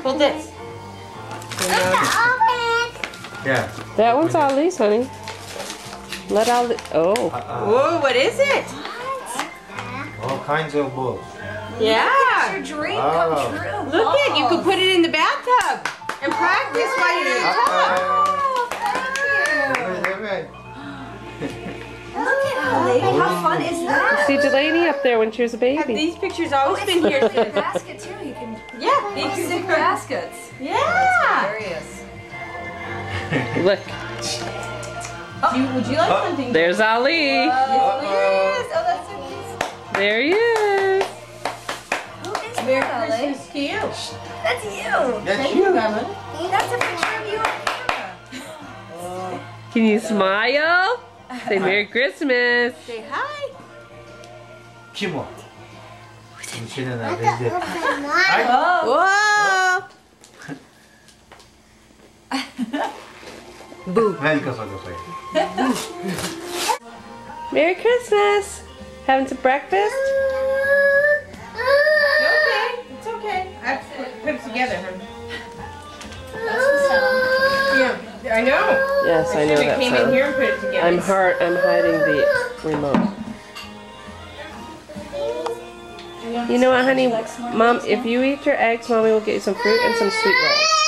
Hold this. Yeah. That one's Ali's, honey. Let Ali. Oh. Whoa, what is it? All kinds of books. Yeah. Your dream Oh. come true. Look it, you could put it in the bathtub and practice while you're in the tub. Look at Ali. How fun is that? See Delaney up there when she was a Have baby. these pictures always been here It's a since? basket too. You can Yeah, make these sick are baskets. Yeah. Hilarious. Look, Would you like something? there's Ali. Yes, please. Oh, that's so cute. There he is. Who is Merry that, Ali? Christmas to you. That's you. That's you. Grandma. That's a picture of you on camera. Can you smile? Say Merry Christmas. Say hi. Kimo. 당신은 아닌데. Whoa. 하니까 써줬어요. Merry Christmas. Having some breakfast? Okay, it's okay. I put it together, honey. Yeah, I know. Yes, I know should've that came in sound. here and put it together. I'm hiding the remote. You know what, honey? Mom, if you eat your eggs, Mommy will get you some fruit and some sweet rolls.